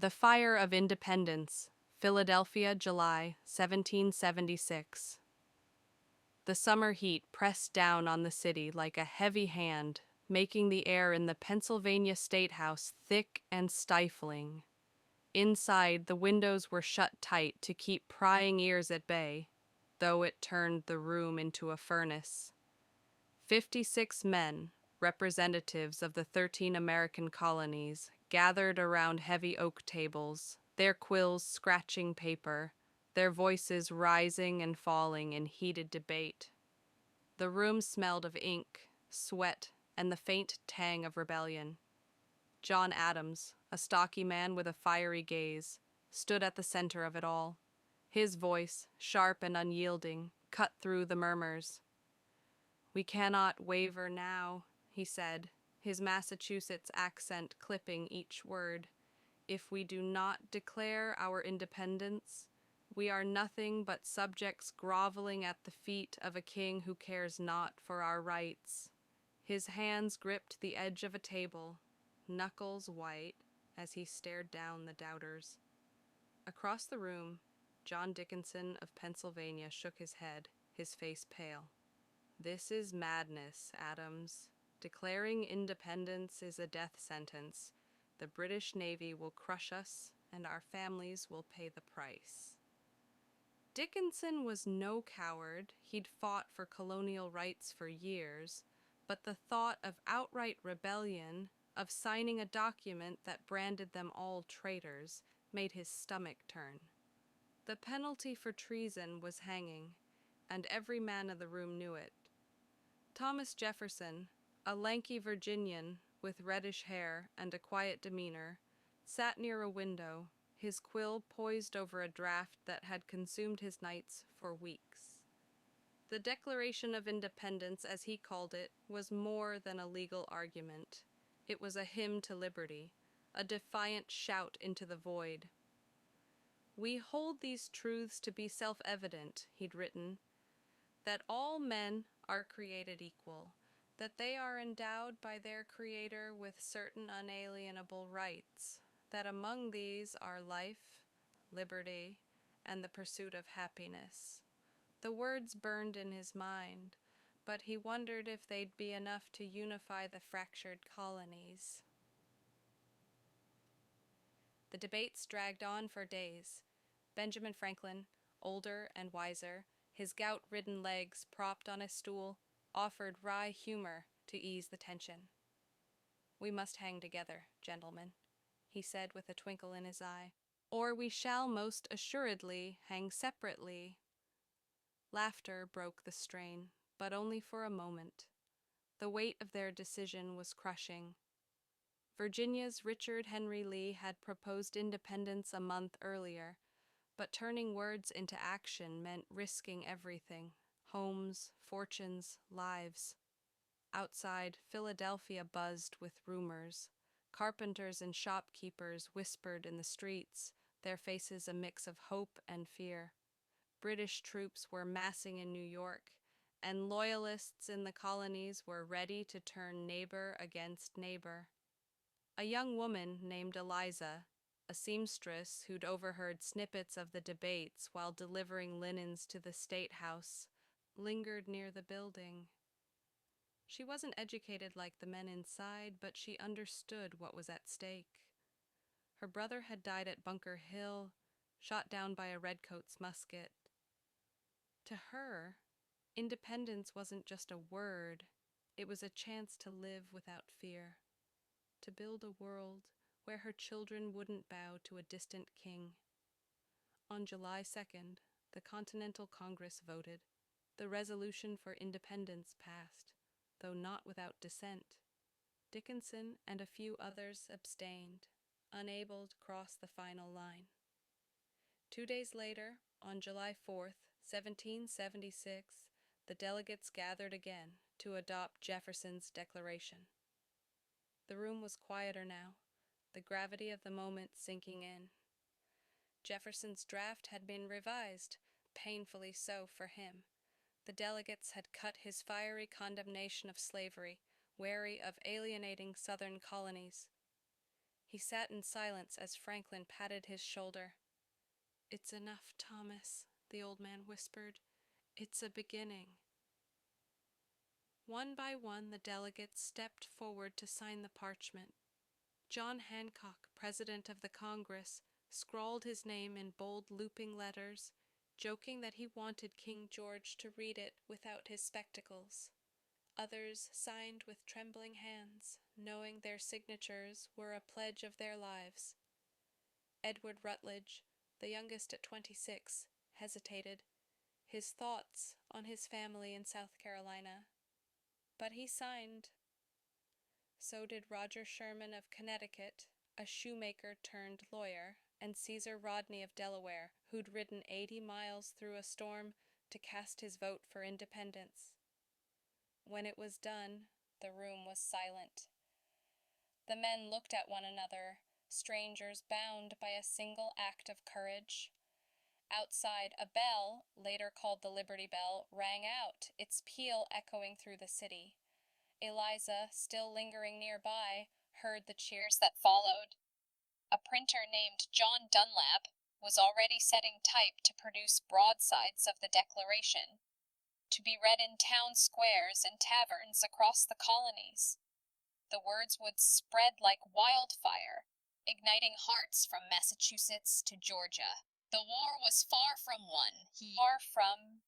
The Fire of Independence, Philadelphia, July 1776. The summer heat pressed down on the city like a heavy hand, making the air in the Pennsylvania State House thick and stifling. Inside, the windows were shut tight to keep prying ears at bay, though it turned the room into a furnace. 56 men, representatives of the 13 American colonies, gathered around heavy oak tables, their quills scratching paper, their voices rising and falling in heated debate. The room smelled of ink, sweat, and the faint tang of rebellion. John Adams, a stocky man with a fiery gaze, stood at the center of it all. His voice, sharp and unyielding, cut through the murmurs. "We cannot waver now," he said, his Massachusetts accent clipping each word. "If we do not declare our independence, we are nothing but subjects groveling at the feet of a king who cares not for our rights." His hands gripped the edge of a table, knuckles white, as he stared down the doubters. Across the room, John Dickinson of Pennsylvania shook his head, his face pale. "This is madness, Adams. Declaring independence is a death sentence. The British Navy will crush us, and our families will pay the price." Dickinson was no coward. He'd fought for colonial rights for years, but the thought of outright rebellion, of signing a document that branded them all traitors, made his stomach turn. The penalty for treason was hanging, and every man in the room knew it. Thomas Jefferson, a lanky Virginian with reddish hair and a quiet demeanor, sat near a window, his quill poised over a draft that had consumed his nights for weeks. The Declaration of Independence, as he called it, was more than a legal argument. It was a hymn to liberty, a defiant shout into the void. "We hold these truths to be self-evident," he'd written, "that all men are created equal, that they are endowed by their Creator with certain unalienable rights, that among these are life, liberty, and the pursuit of happiness." The words burned in his mind, but he wondered if they'd be enough to unify the fractured colonies. The debates dragged on for days. Benjamin Franklin, older and wiser, his gout-ridden legs propped on a stool, offered wry humor to ease the tension. "We must hang together, gentlemen," he said with a twinkle in his eye, "or we shall most assuredly hang separately." Laughter broke the strain, but only for a moment. The weight of their decision was crushing. Virginia's Richard Henry Lee had proposed independence a month earlier, but turning words into action meant risking everything: homes, fortunes, lives. Outside, Philadelphia buzzed with rumors. Carpenters and shopkeepers whispered in the streets, their faces a mix of hope and fear. British troops were massing in New York, and loyalists in the colonies were ready to turn neighbor against neighbor. A young woman named Eliza, a seamstress who'd overheard snippets of the debates while delivering linens to the State House, lingered near the building. She wasn't educated like the men inside, but she understood what was at stake. Her brother had died at Bunker Hill, shot down by a redcoat's musket. To her, independence wasn't just a word, it was a chance to live without fear, to build a world where her children wouldn't bow to a distant king. On July 2nd, the Continental Congress voted. The resolution for independence passed, though not without dissent. Dickinson and a few others abstained, unable to cross the final line. 2 days later, on July 4th, 1776, the delegates gathered again to adopt Jefferson's declaration. The room was quieter now, the gravity of the moment sinking in. Jefferson's draft had been revised, painfully so for him. The delegates had cut his fiery condemnation of slavery, wary of alienating Southern colonies. He sat in silence as Franklin patted his shoulder. "It's enough, Thomas," the old man whispered. "It's a beginning." One by one, the delegates stepped forward to sign the parchment. John Hancock, President of the Congress, scrawled his name in bold looping letters, joking that he wanted King George to read it without his spectacles. Others signed with trembling hands, knowing their signatures were a pledge of their lives. Edward Rutledge, the youngest at 26, hesitated, his thoughts on his family in South Carolina. But he signed. So did Roger Sherman of Connecticut, a shoemaker turned lawyer, and Caesar Rodney of Delaware, who'd ridden 80 miles through a storm to cast his vote for independence. When it was done, the room was silent. The men looked at one another, strangers bound by a single act of courage. Outside, a bell, later called the Liberty Bell, rang out, its peal echoing through the city. Eliza, still lingering nearby, heard the cheers that followed. A printer named John Dunlap was already setting type to produce broadsides of the Declaration, to be read in town squares and taverns across the colonies. The words would spread like wildfire, igniting hearts from Massachusetts to Georgia. The war was far from won, far from